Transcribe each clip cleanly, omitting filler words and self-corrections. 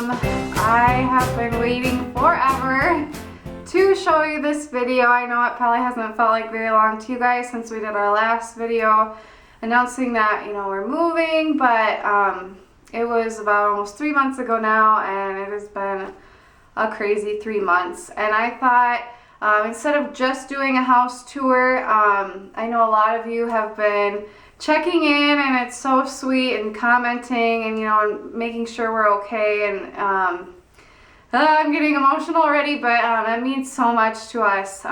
I have been waiting forever to show you this video. I know it probably hasn't felt like very long to you guys since we did our last video announcing that, we're moving, but it was about almost 3 months ago now, and it has been a crazy 3 months. And I thought instead of just doing a house tour, I know a lot of you have been checking in, and it's so sweet, and commenting, and and making sure we're okay. And I'm getting emotional already, but that means so much to us.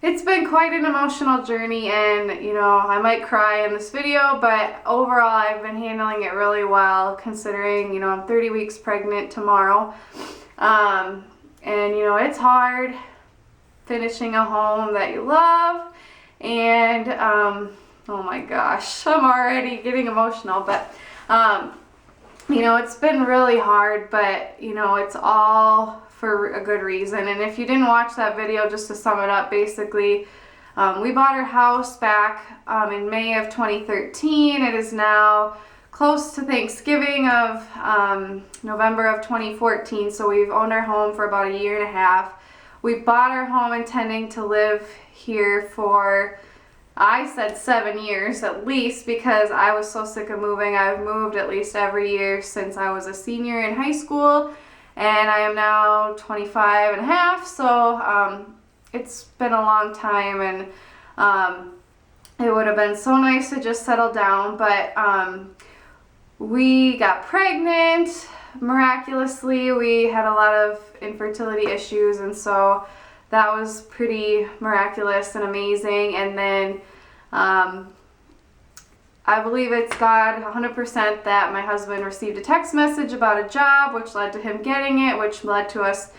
It's been quite an emotional journey, and I might cry in this video, but overall I've been handling it really well, considering I'm 30 weeks pregnant tomorrow. And it's hard finishing a home that you love, and oh my gosh, I'm already getting emotional, but it's been really hard, but it's all for a good reason. And if you didn't watch that video, just to sum it up, basically we bought our house back in May of 2013. It is now close to Thanksgiving of November of 2014, so we've owned our home for about 1.5 years. We bought our home intending to live here for, I said 7 years at least, because I was so sick of moving. I've moved at least every year since I was a senior in high school, and I am now 25 and a half, so it's been a long time, and it would have been so nice to just settle down, but we got pregnant miraculously. We had a lot of infertility issues, and so that was pretty miraculous and amazing. And then I believe it's God 100% that my husband received a text message about a job, which led to him getting it, which led to us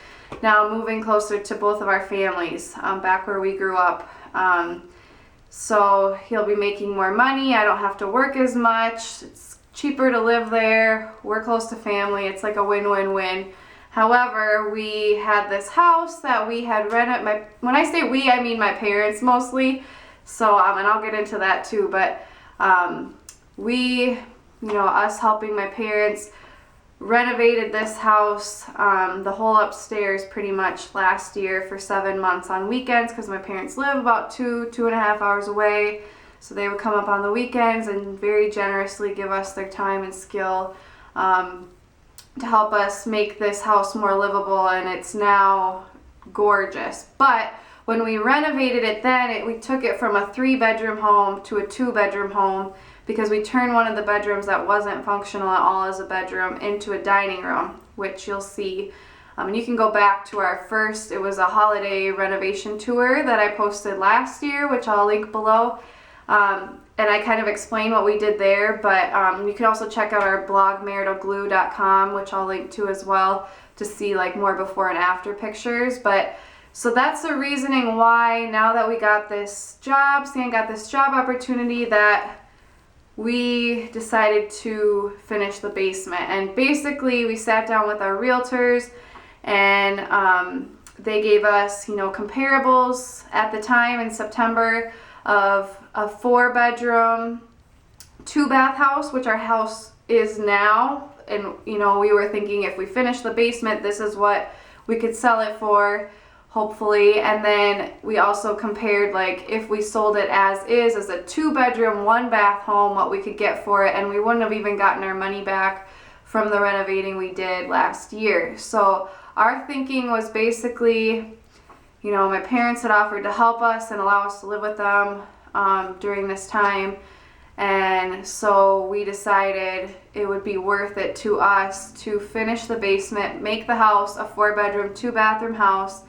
now moving closer to both of our families, back where we grew up. So he'll be making more money. I don't have to work as much. It's cheaper to live there. We're close to family. It's like a win-win-win. However, we had this house that we had rented. When I say we, I mean my parents mostly. So, and I'll get into that too. But we, us helping my parents, renovated this house, the whole upstairs pretty much last year for 7 months on weekends, because my parents live about 2.5 hours away. So they would come up on the weekends and very generously give us their time and skill to help us make this house more livable, and it's now gorgeous. But when we renovated it then, we took it from a 3-bedroom home to a 2-bedroom home, because we turned one of the bedrooms that wasn't functional at all as a bedroom into a dining room, which you'll see. And you can go back to our first, it was a holiday renovation tour that I posted last year, which I'll link below. And I kind of explain what we did there, but you can also check out our blog, maritalglue.com, which I'll link to as well, to see like more before and after pictures. But so that's the reasoning why, now that we got this job, Stan got this job opportunity, that we decided to finish the basement. And basically we sat down with our realtors, and they gave us, comparables at the time in September of a 4-bedroom, 2-bath house, which our house is now. And we were thinking, if we finish the basement, this is what we could sell it for, hopefully. And then we also compared, like, if we sold it as a 2-bedroom, 1-bath home, what we could get for it, and we wouldn't have even gotten our money back from the renovating we did last year. So our thinking was basically, my parents had offered to help us and allow us to live with them during this time, and so we decided it would be worth it to us to finish the basement, make the house a 4-bedroom, 2-bathroom house,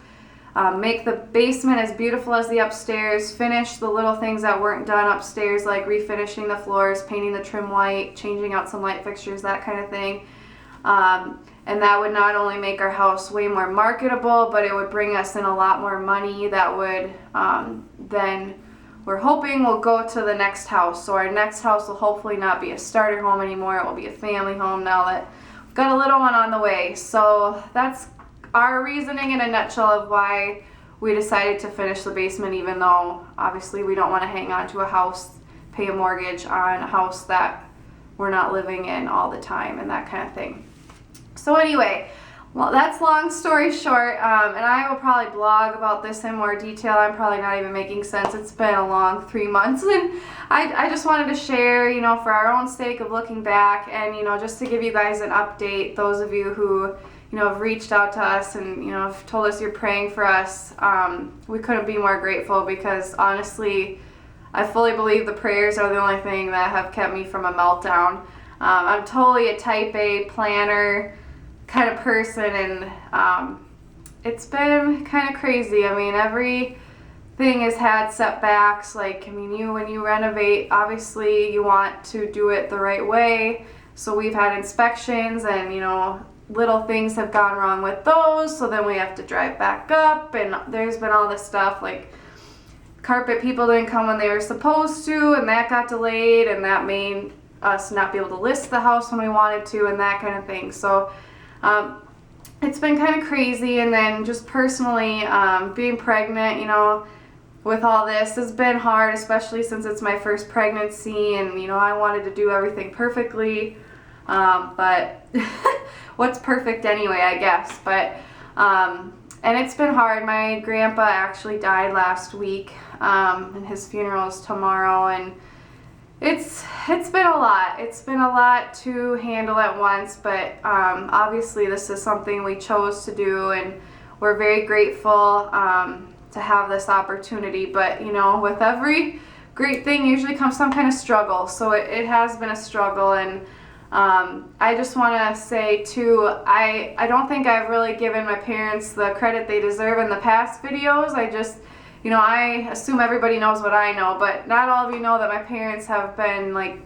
make the basement as beautiful as the upstairs, finish the little things that weren't done upstairs, like refinishing the floors, painting the trim white, changing out some light fixtures, that kind of thing. And that would not only make our house way more marketable, but it would bring us in a lot more money that would then, we're hoping, will go to the next house. So our next house will hopefully not be a starter home anymore. It will be a family home now that we've got a little one on the way. So that's our reasoning in a nutshell of why we decided to finish the basement, even though obviously we don't want to hang on to a house, pay a mortgage on a house that we're not living in all the time and that kind of thing. So anyway, well, that's long story short, and I will probably blog about this in more detail. I'm probably not even making sense. It's been a long 3 months, and I just wanted to share, you know, for our own sake of looking back, and, you know, just to give you guys an update, those of you who, you know, have reached out to us and, you know, have told us you're praying for us. We couldn't be more grateful, because honestly, I fully believe the prayers are the only thing that have kept me from a meltdown. I'm totally a type A planner kind of person, and it's been kind of crazy. I mean, everything has had setbacks. Like, I mean, when you renovate, obviously you want to do it the right way. So we've had inspections, and, you know, little things have gone wrong with those, so then we have to drive back up, and there's been all this stuff, like carpet people didn't come when they were supposed to, and that got delayed, and that made us not be able to list the house when we wanted to, and that kind of thing. So it's been kind of crazy. And then just personally, being pregnant, you know, with all this has been hard, especially since it's my first pregnancy, and, you know, I wanted to do everything perfectly, but what's perfect anyway, I guess. But and it's been hard. My grandpa actually died last week, and his funeral is tomorrow, and it's been a lot. It's been a lot to handle at once, but obviously this is something we chose to do, and we're very grateful to have this opportunity. But, you know, with every great thing usually comes some kind of struggle. So it has been a struggle, and I just want to say too, I don't think I've really given my parents the credit they deserve in the past videos. You know, I assume everybody knows what I know, but not all of you know that my parents have been, like,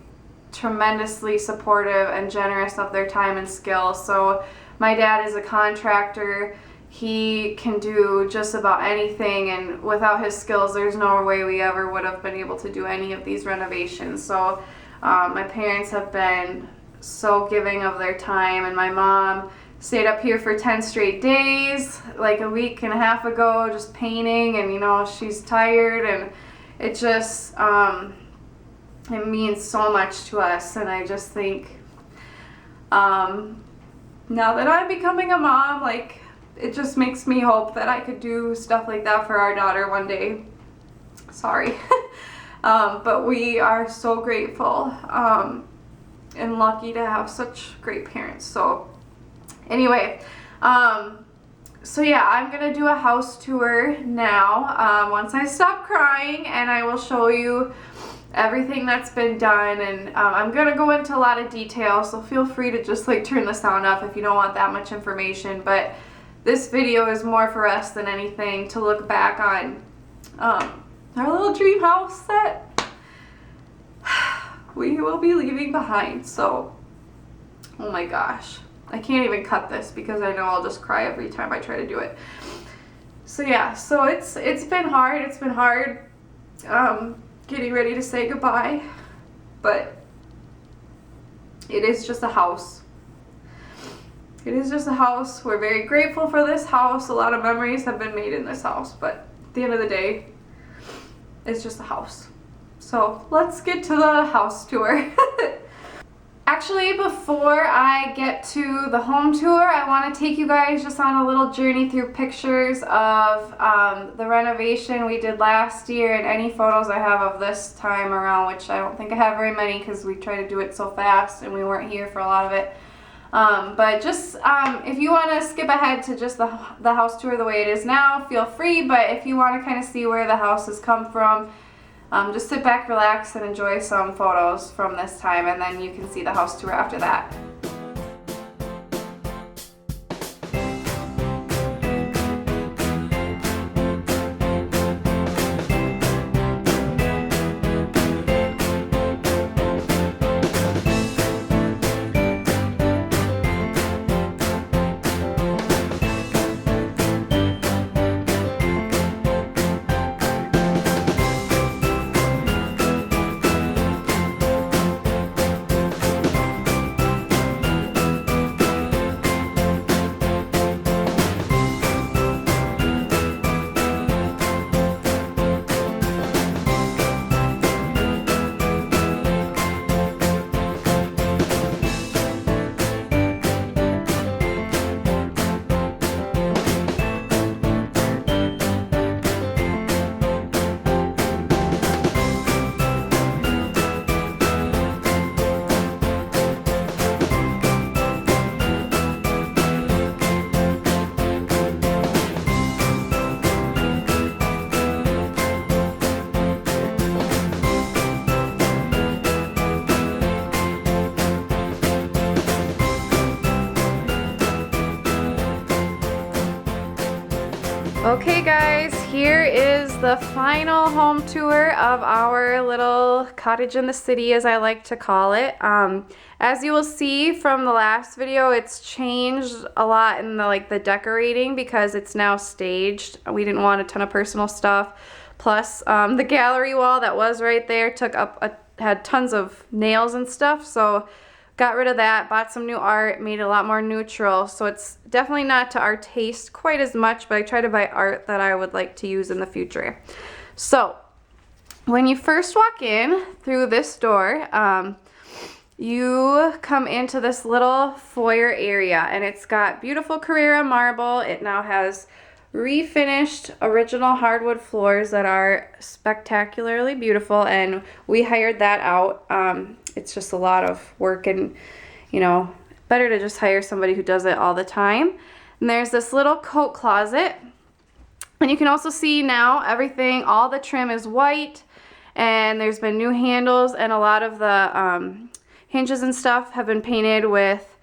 tremendously supportive and generous of their time and skill. So my dad is a contractor. He can do just about anything, and without his skills, there's no way we ever would have been able to do any of these renovations. So my parents have been so giving of their time, and my mom stayed up here for 10 straight days, like a week and a half ago, just painting, and, you know, she's tired, and it just, it means so much to us. And I just think, now that I'm becoming a mom, like, it just makes me hope that I could do stuff like that for our daughter one day. Sorry. But we are so grateful, and lucky to have such great parents. So anyway, so yeah, I'm gonna do a house tour now, once I stop crying, and I will show you everything that's been done. And I'm gonna go into a lot of detail, so feel free to just, like, turn the sound off if you don't want that much information. But this video is more for us than anything, to look back on our little dream house that we will be leaving behind. So, oh my gosh, I can't even cut this because I know I'll just cry every time I try to do it. So yeah, so it's been hard. It's been hard getting ready to say goodbye, but it is just a house. It is just a house. We're very grateful for this house. A lot of memories have been made in this house, but at the end of the day, it's just a house. So let's get to the house tour. Actually, before I get to the home tour, I want to take you guys just on a little journey through pictures of the renovation we did last year, and any photos I have of this time around, which I don't think I have very many because we tried to do it so fast and we weren't here for a lot of it. But just if you want to skip ahead to just the house tour the way it is now, feel free. But if you want to kind of see where the house has come from, just sit back, relax, and enjoy some photos from this time, and then you can see the house tour after that. Okay guys, here is the final home tour of our little cottage in the city, as I like to call it. As you will see from the last video, it's changed a lot in the decorating because it's now staged. We didn't want a ton of personal stuff. Plus the gallery wall that was right there had tons of nails and stuff, so got rid of that, bought some new art, made it a lot more neutral. So it's definitely not to our taste quite as much, but I try to buy art that I would like to use in the future. So when you first walk in through this door, you come into this little foyer area, and it's got beautiful Carrara marble. It now has refinished original hardwood floors that are spectacularly beautiful, and we hired that out. It's just a lot of work, and you know, better to just hire somebody who does it all the time. And there's this little coat closet, and you can also see now everything, all the trim is white, and there's been new handles, and a lot of the hinges and stuff have been painted with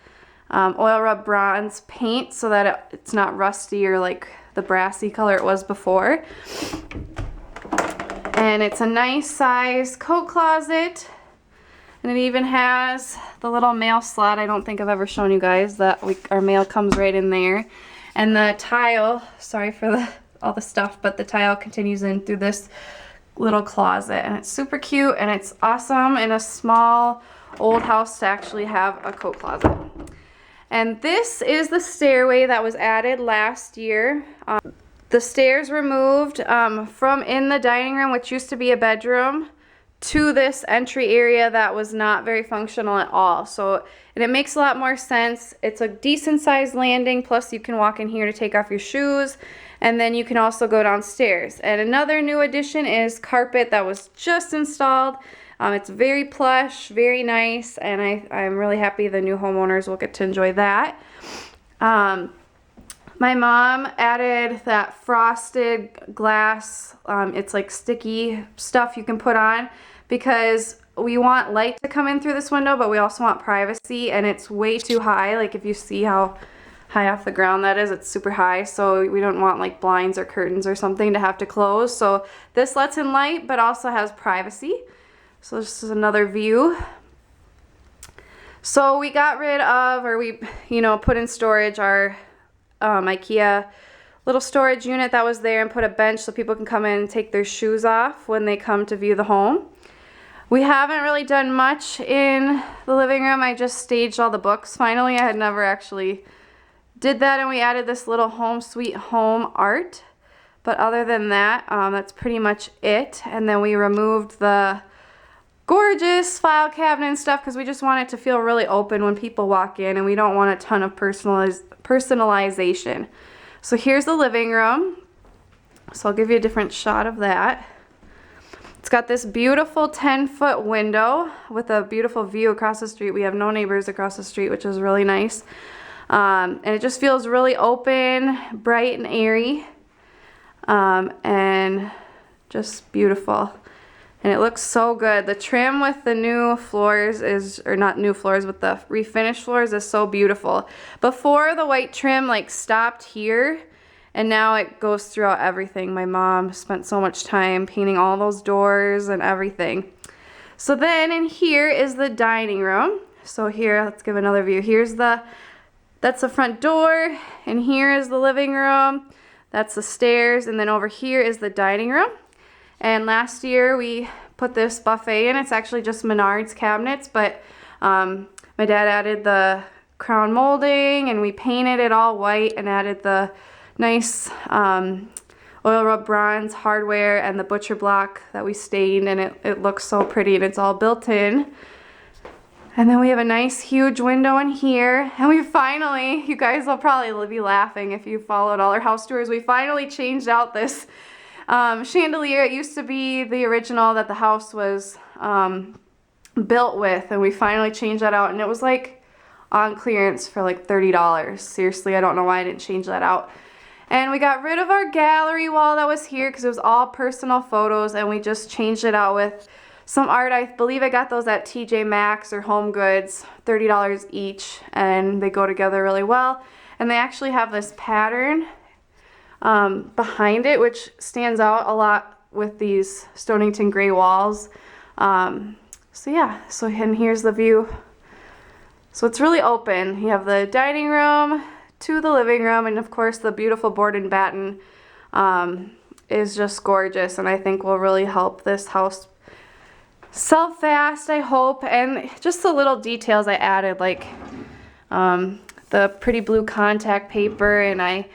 oil rub bronze paint so that it's not rusty or like the brassy color it was before. And it's a nice size coat closet, and it even has the little mail slot. I don't think I've ever shown you guys that our mail comes right in there. And the tile, sorry for all the stuff, but the tile continues in through this little closet, and it's super cute, and it's awesome in a small old house to actually have a coat closet. And this is the stairway that was added last year. The stairs were moved from in the dining room, which used to be a bedroom, to this entry area that was not very functional at all. And it makes a lot more sense. It's a decent sized landing, plus you can walk in here to take off your shoes, and then you can also go downstairs. And another new addition is carpet that was just installed. It's very plush, very nice, and I'm really happy the new homeowners will get to enjoy that. My mom added that frosted glass, it's like sticky stuff you can put on, because we want light to come in through this window, but we also want privacy, and it's way too high. Like if you see how high off the ground that is, it's super high, so we don't want like blinds or curtains or something to have to close. So this lets in light, but also has privacy. So this is another view. So we got rid of, or we, put in storage our IKEA little storage unit that was there, and put a bench so people can come in and take their shoes off when they come to view the home. We haven't really done much in the living room. I just staged all the books finally. I had never actually did that, and we added this little home sweet home art. But other than that, that's pretty much it. And then we removed the gorgeous file cabinet and stuff because we just want it to feel really open when people walk in, and we don't want a ton of personalization. So here's the living room. So I'll give you a different shot of that. It's got this beautiful 10-foot window with a beautiful view across the street. We have no neighbors across the street, which is really nice. And it just feels really open, bright and airy, and just beautiful. And it looks so good. The trim with the new floors or not new floors, but the refinished floors is so beautiful. Before, the white trim stopped here, and now it goes throughout everything. My mom spent so much time painting all those doors and everything. So then in here is the dining room. So here, let's give another view. That's the front door, and here is the living room. That's the stairs, and then over here is the dining room. And last year we put this buffet in. It's actually just Menards cabinets, but my dad added the crown molding, and we painted it all white and added the nice oil rub bronze hardware and the butcher block that we stained, and it looks so pretty, and it's all built in. And then we have a nice huge window in here, and we finally, you guys will probably be laughing if you followed all our house tours, we finally changed out this chandelier. It used to be the original that the house was built with, and we finally changed that out, and it was on clearance for $30. Seriously, I don't know why I didn't change that out. And we got rid of our gallery wall that was here because it was all personal photos, and we just changed it out with some art. I believe I got those at TJ Maxx or Home Goods, $30 each, and they go together really well. And they actually have this pattern behind it, which stands out a lot with these Stonington gray walls. So yeah, and here's the view. So it's really open. You have the dining room to the living room, and of course the beautiful board and batten is just gorgeous, and I think will really help this house sell fast, I hope. And just the little details I added, like the pretty blue contact paper, and I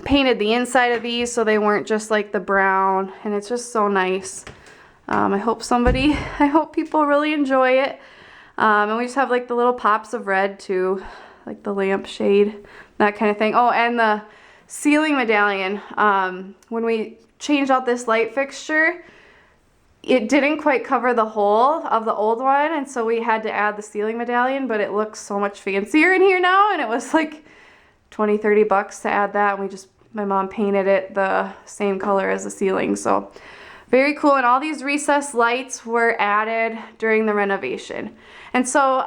painted the inside of these so they weren't just like the brown, and it's just so nice. I hope people really enjoy it. And we just have like the little pops of red too, like the lampshade, that kind of thing. Oh, and the ceiling medallion. When we changed out this light fixture, it didn't quite cover the hole of the old one, and so we had to add the ceiling medallion, but it looks so much fancier in here now, and it was like 20-30 bucks to add that, and my mom painted it the same color as the ceiling. So very cool. And all these recessed lights were added during the renovation. And so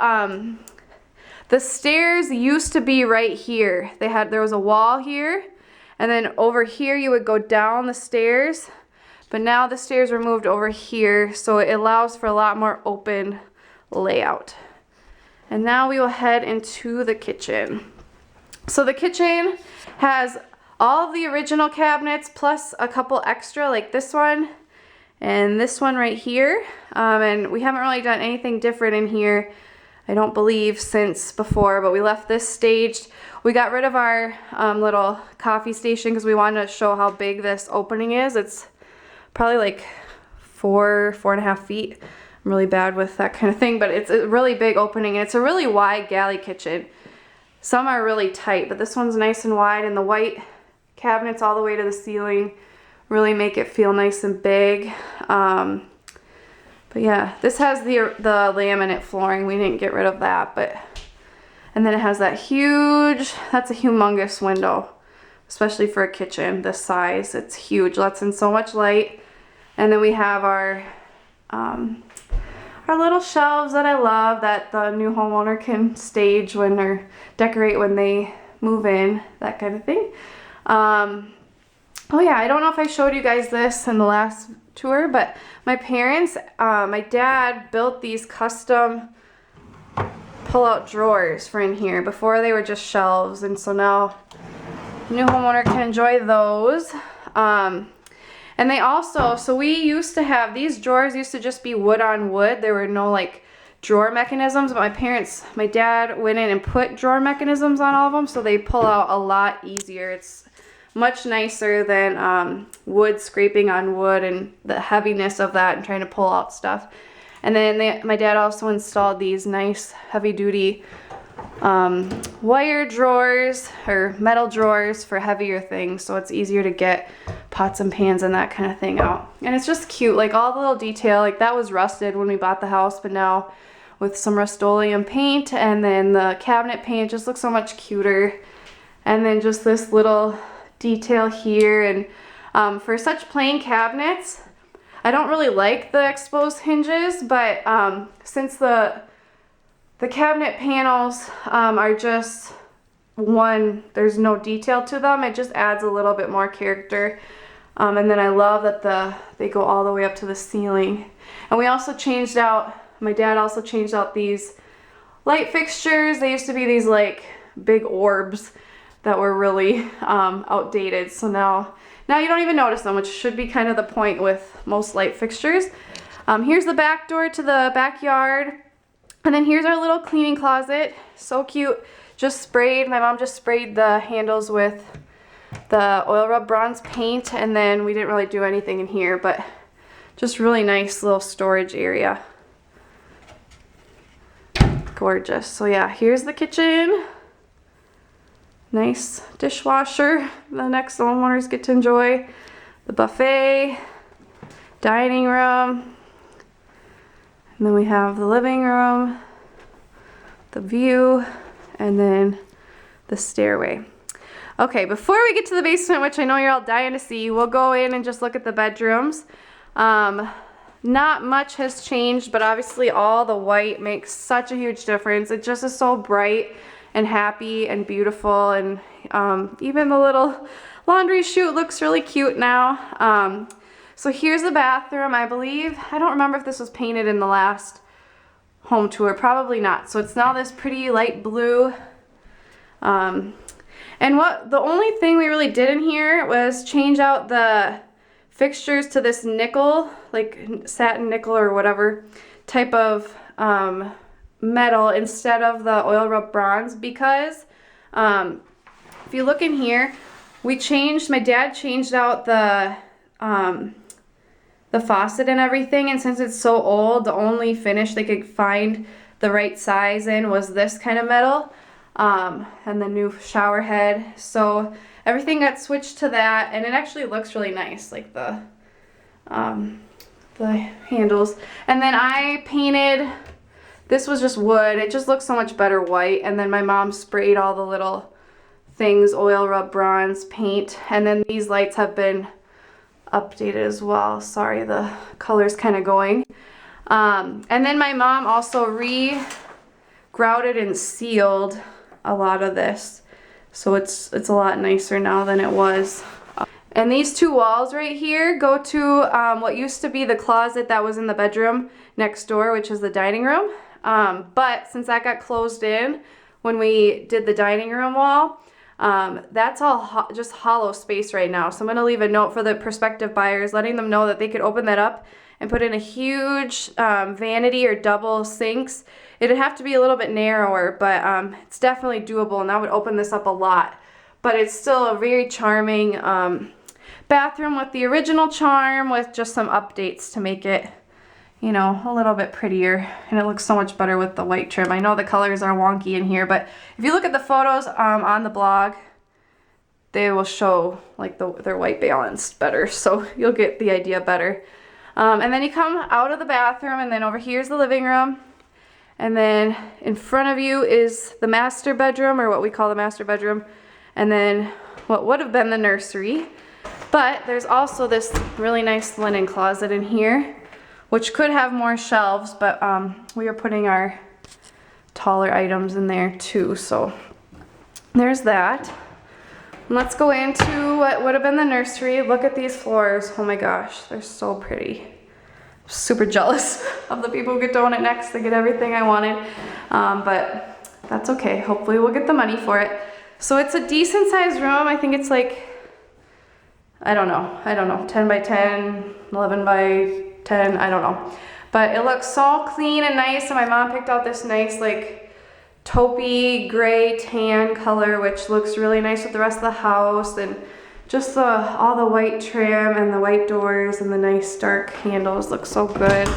the stairs used to be right here. There was a wall here, and then over here you would go down the stairs, but now the stairs were moved over here, so it allows for a lot more open layout. And now we will head into the kitchen. So the kitchen has all of the original cabinets plus a couple extra, like this one and this one right here. And we haven't really done anything different in here, I don't believe, since before, but we left this staged. We got rid of our little coffee station because we wanted to show how big this opening is. It's probably like 4.5 feet. I'm really bad with that kind of thing, but it's a really big opening, and it's a really wide galley kitchen. Some are really tight, but this one's nice and wide, and the white cabinets all the way to the ceiling really make it feel nice and big. But yeah, this has the laminate flooring. We didn't get rid of that, and then it has that's a humongous window, especially for a kitchen this size. It's huge, lets in so much light. And then we have our little shelves that I love, that the new homeowner can stage or decorate when they move in, that kind of thing. Oh yeah, I don't know if I showed you guys this in the last tour, but my dad built these custom pull-out drawers for in here. Before they were just shelves, and so now the new homeowner can enjoy those. And they also, so we used to have, these drawers used to just be wood on wood. There were no like drawer mechanisms, but my dad went in and put drawer mechanisms on all of them, so they pull out a lot easier. It's much nicer than wood scraping on wood and the heaviness of that and trying to pull out stuff. And then my dad also installed these nice heavy duty wire drawers or metal drawers for heavier things, so it's easier to get pots and pans and that kind of thing out. And it's just cute, like all the little detail, like that was rusted when we bought the house, but now with some Rust-Oleum paint and then the cabinet paint, it just looks so much cuter. And then just this little detail here, and for such plain cabinets, I don't really like the exposed hinges, but since the cabinet panels are just there's no detail to them, it just adds a little bit more character. And then I love that they go all the way up to the ceiling. And we also my dad also changed out these light fixtures. They used to be these like big orbs that were really outdated. So now you don't even notice them, which should be kind of the point with most light fixtures. Here's the back door to the backyard. And then here's our little cleaning closet. So cute. My mom just sprayed the handles with the oil rub bronze paint, and then we didn't really do anything in here, but just really nice little storage area. Gorgeous. So yeah, here's the kitchen. Nice dishwasher the next homeowners get to enjoy. The buffet, dining room, and then we have the living room, the view, and then the stairway. Okay, before we get to the basement, which I know you're all dying to see, we'll go in and just look at the bedrooms. Not much has changed, but obviously all the white makes such a huge difference. It just is so bright and happy and beautiful, and even the little laundry chute looks really cute now. So here's the bathroom, I believe. I don't remember if this was painted in the last home tour, probably not. So it's now this pretty light blue. And the only thing we really did in here was change out the fixtures to this nickel, like satin nickel or whatever type of metal instead of the oil rub bronze, because if you look in here, my dad changed out the faucet and everything, and since it's so old, the only finish they could find the right size in was this kind of metal, and the new shower head. So everything got switched to that, and it actually looks really nice, like the handles. And then I painted, this was just wood, it just looks so much better white, and then my mom sprayed all the little things, oil rub bronze paint, and then these lights have been updated as well. Sorry, the color's kind of going. And then my mom also re-grouted and sealed a lot of this, so it's a lot nicer now than it was. And these two walls right here go to what used to be the closet that was in the bedroom next door, which is the dining room. But since that got closed in when we did the dining room wall, that's all just hollow space right now. So I'm going to leave a note for the prospective buyers, letting them know that they could open that up and put in a huge vanity or double sinks. It'd have to be a little bit narrower, but it's definitely doable, and that would open this up a lot. But it's still a very charming bathroom with the original charm, with just some updates to make it, you know, a little bit prettier, and it looks so much better with the white trim. I know the colors are wonky in here, but if you look at the photos on the blog, they will show like they're white balanced better, so you'll get the idea better. And then you come out of the bathroom, and then over here's the living room, and then in front of you is the master bedroom, or what we call the master bedroom, and then what would have been the nursery. But there's also this really nice linen closet in here, which could have more shelves, but we are putting our taller items in there too. So there's that. Let's go into what would have been the nursery. Look at these floors. Oh my gosh, they're so pretty. I'm super jealous of the people who get to own it next. They get everything I wanted, but that's okay. Hopefully we'll get the money for it. So it's a decent sized room. I think it's like, I don't know, 10 by 10, 11 by 10, I don't know. But it looks so clean and nice, and my mom picked out this nice like taupey gray tan color, which looks really nice with the rest of the house, and just all the white trim and the white doors and the nice dark handles look so good.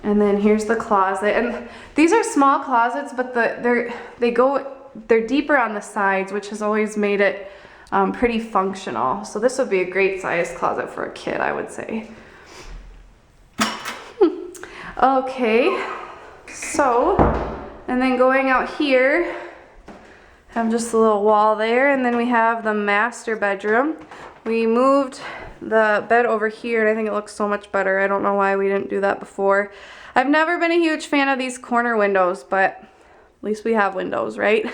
And then here's the closet, and these are small closets, but they're deeper on the sides, which has always made it pretty functional. So this would be a great size closet for a kid, I would say. Okay, so, and then going out here, have just a little wall there, and then we have the master bedroom. We moved the bed over here, and I think it looks so much better. I don't know why we didn't do that before. I've never been a huge fan of these corner windows, but at least we have windows, right?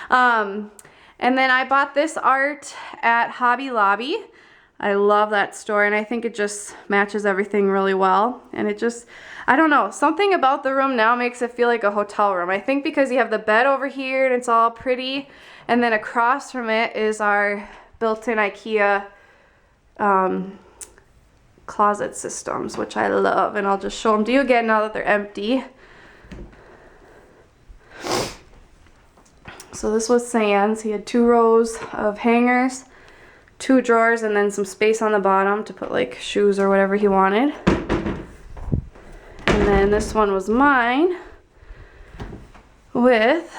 And then I bought this art at Hobby Lobby. I love that store, and I think it just matches everything really well. And it just, I don't know, something about the room now makes it feel like a hotel room. I think because you have the bed over here and it's all pretty, and then across from it is our built-in IKEA closet systems, which I love, and I'll just show them to you again now that they're empty. So this was Sans. He had 2 rows of hangers, 2 drawers, and then some space on the bottom to put like shoes or whatever he wanted. And then this one was mine with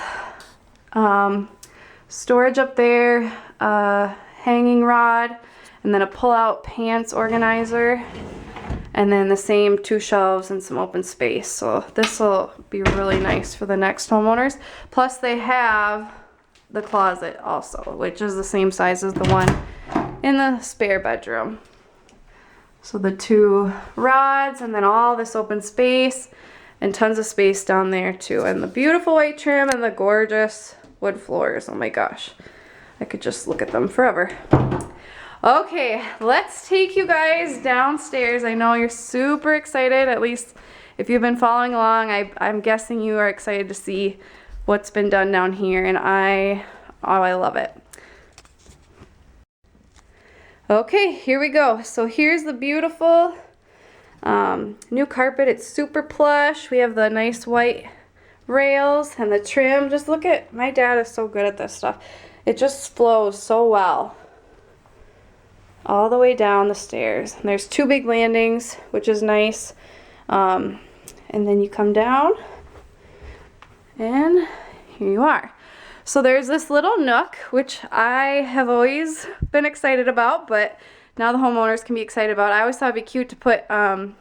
storage up there, a hanging rod, and then a pull-out pants organizer, and then the same 2 shelves and some open space. So this will be really nice for the next homeowners. Plus they have the closet also, which is the same size as the one in the spare bedroom. So the 2 rods, and then all this open space, and tons of space down there too, and the beautiful white trim and the gorgeous wood floors. Oh my gosh. I could just look at them forever. Okay, let's take you guys downstairs. I know you're super excited, at least if you've been following along. I'm guessing you are excited to see what's been done down here, and I love it. Okay, here we go. So here's the beautiful new carpet. It's super plush. We have the nice white rails and the trim. Just look at, my dad is so good at this stuff. It just flows so well all the way down the stairs. And there's 2 big landings, which is nice. And then you come down and here you are. So there's this little nook, which I have always been excited about, but now the homeowners can be excited about. I always thought it'd be cute to put a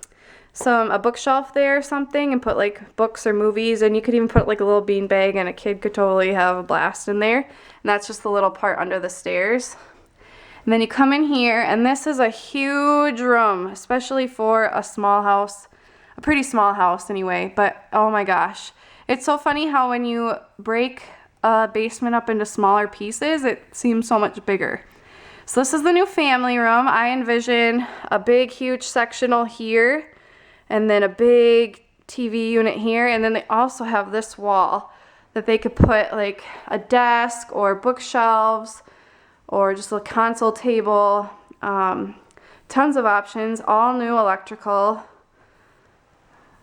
bookshelf there or something and put like books or movies, and you could even put like a little bean bag and a kid could totally have a blast in there. And that's just the little part under the stairs. And then you come in here, and this is a huge room, especially for a small house, a pretty small house anyway, but oh my gosh. It's so funny how when you break a basement up into smaller pieces, it seems so much bigger. So this is the new family room. I envision a big, huge sectional here, and then a big TV unit here, and then they also have this wall that they could put like a desk or bookshelves or just a console table. Tons of options, all new electrical.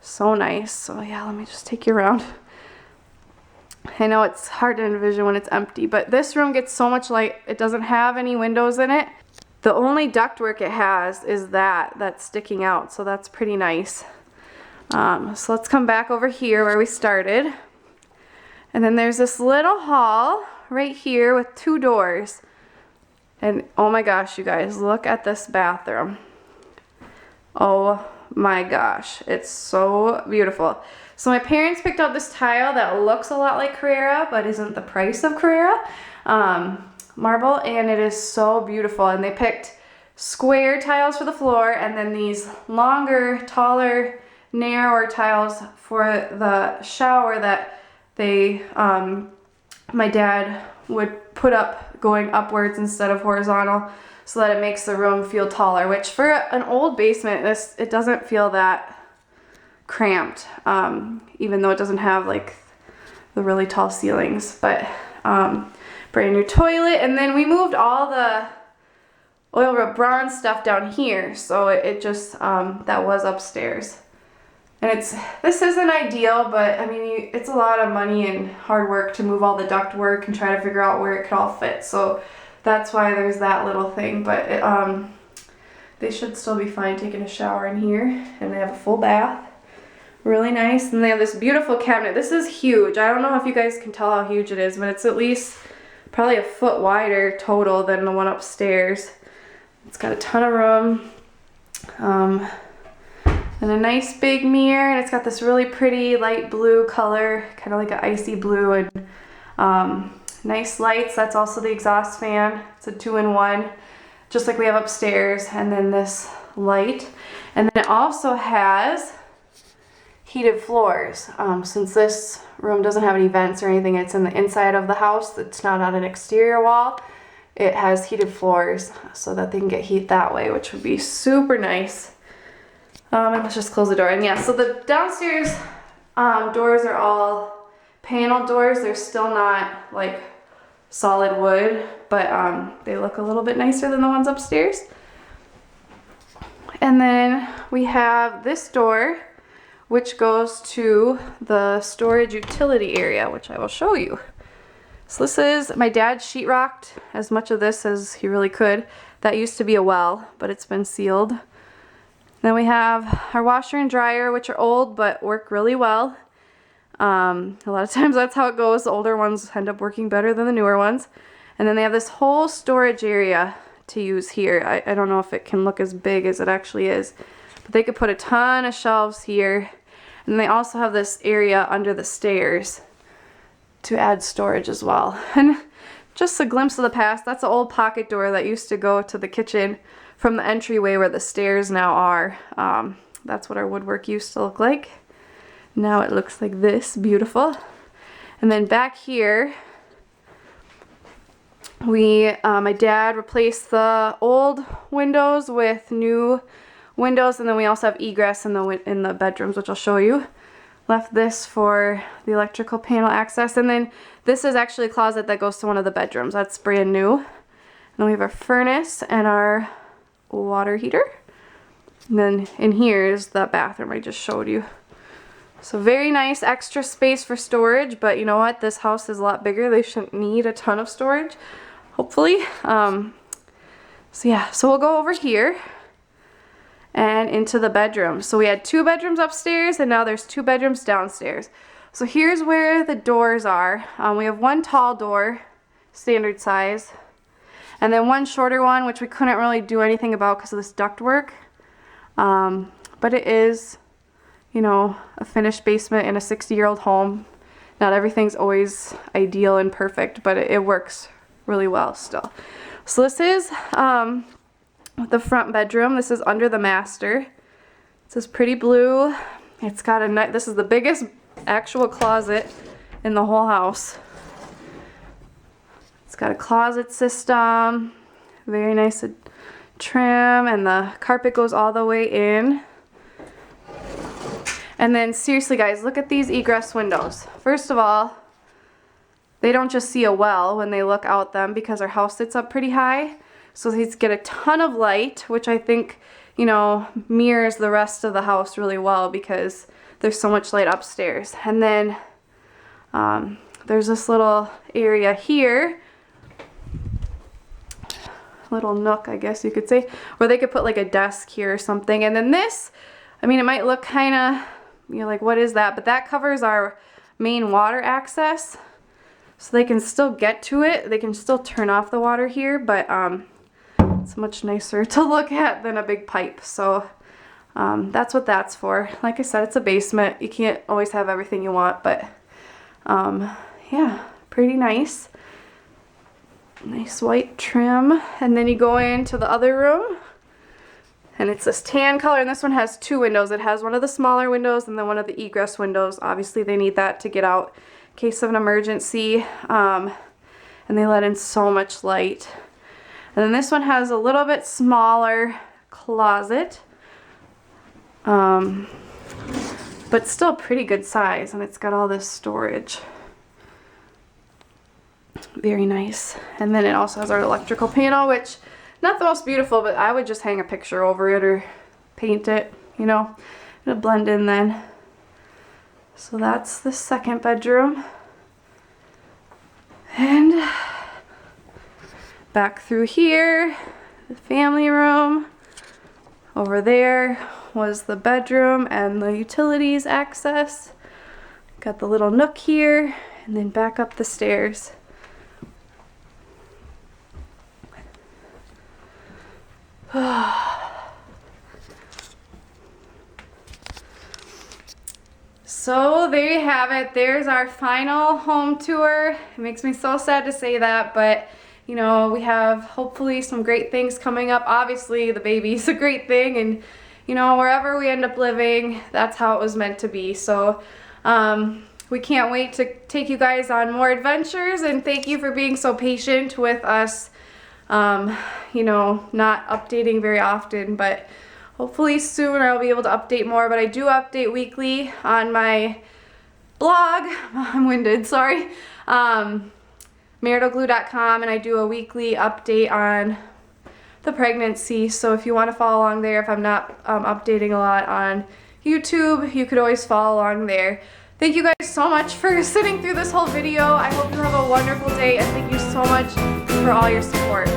So nice. So yeah, let me just take you around. I know it's hard to envision when it's empty, but this room gets so much light. It doesn't have any windows in it. The only ductwork it has is that's sticking out, so that's pretty nice. So let's come back over here where we started. And then there's this little hall right here with 2 doors. And oh my gosh, you guys, look at this bathroom. Oh my gosh, it's so beautiful. So my parents picked out this tile that looks a lot like Carrara, but isn't the price of Carrara marble, and it is so beautiful. And they picked square tiles for the floor, and then these longer, taller, narrower tiles for the shower that they, my dad would put up going upwards instead of horizontal, so that it makes the room feel taller, which for an old basement, it doesn't feel that cramped, even though it doesn't have like the really tall ceilings. But brand new toilet, and then we moved all the oil rub bronze stuff down here, so it just that was upstairs. And this isn't ideal, but I mean, it's a lot of money and hard work to move all the duct work and try to figure out where it could all fit. So that's why there's that little thing, but they should still be fine taking a shower in here. And they have a full bath, really nice. And they have this beautiful cabinet. This is huge. I don't know if you guys can tell how huge it is, but it's at least probably a foot wider total than the one upstairs. It's got a ton of room, and a nice big mirror, and it's got this really pretty light blue color, kind of like an icy blue, and nice lights. That's also the exhaust fan. It's a 2-in-1, just like we have upstairs. And then this light, and then it also has heated floors. Since this room doesn't have any vents or anything, it's in the inside of the house, it's not on an exterior wall, it has heated floors so that they can get heat that way, which would be super nice. And let's just close the door. And yeah, so the downstairs doors are all panel doors. They're still not like solid wood, but they look a little bit nicer than the ones upstairs. And then we have this door, which goes to the storage utility area, which I will show you. So this is, my dad sheetrocked as much of this as he really could. That used to be a well, but it's been sealed. Then we have our washer and dryer, which are old but work really well. A lot of times that's how it goes. The older ones end up working better than the newer ones. And then they have this whole storage area to use here. I don't know if it can look as big as it actually is, but they could put a ton of shelves here. And they also have this area under the stairs to add storage as well. And just a glimpse of the past, that's an old pocket door that used to go to the kitchen from the entryway where the stairs now are. That's what our woodwork used to look like. Now it looks like this, beautiful. And then back here My dad replaced the old windows with new windows, and then we also have egress in the bedrooms, which I'll show you. Left this for the electrical panel access, and then this is actually a closet that goes to one of the bedrooms. That's brand new. And then we have our furnace and our water heater. And then in here is the bathroom I just showed you. So very nice extra space for storage, but you know what? This house is a lot bigger. They shouldn't need a ton of storage, hopefully. So yeah, so we'll go over here and into the bedroom. So we had 2 bedrooms upstairs, and now there's 2 bedrooms downstairs. So here's where the doors are. We have one tall door, standard size, and then one shorter one, which we couldn't really do anything about because of this ductwork. But it is, you know, a finished basement in a 60-year-old home. Not everything's always ideal and perfect, but it works really well still. So this is the front bedroom. This is under the master. This is pretty blue. It's got this is the biggest actual closet in the whole house. It's got a closet system, very nice trim, and the carpet goes all the way in. And then seriously guys, look at these egress windows. First of all, they don't just see a well when they look out them because our house sits up pretty high. So these get a ton of light, which I think, you know, mirrors the rest of the house really well because there's so much light upstairs. And then there's this little area here, little nook I guess you could say, where they could put like a desk here or something. And then this, I mean, it might look kind of, you're like, what is that? But that covers our main water access. So they can still get to it. They can still turn off the water here, but it's much nicer to look at than a big pipe. So that's what that's for. Like I said, it's a basement. You can't always have everything you want, but yeah, pretty nice. Nice white trim. And then you go into the other room, and it's this tan color, and this one has 2 windows. It has one of the smaller windows and then one of the egress windows. Obviously they need that to get out in case of an emergency. And they let in so much light. And then this one has a little bit smaller closet, but still pretty good size, and it's got all this storage. Very nice. And then it also has our electrical panel, which not the most beautiful, but I would just hang a picture over it or paint it, you know, it'll blend in then. So that's the second bedroom. And back through here, the family room. Over there was the bedroom and the utilities access. Got the little nook here, and then back up the stairs. So there you have it. There's our final home tour. It makes me so sad to say that, but you know, we have hopefully some great things coming up. Obviously the baby's a great thing, and you know, wherever we end up living, that's how it was meant to be. So we can't wait to take you guys on more adventures, and thank you for being so patient with us, you know, not updating very often, but hopefully soon I'll be able to update more. But I do update weekly on my blog. I'm winded, sorry. maritalglue.com, and I do a weekly update on the pregnancy. So if you want to follow along there, if I'm not updating a lot on YouTube, you could always follow along there. Thank you guys so much for sitting through this whole video. I hope you have a wonderful day, and thank you so much for all your support.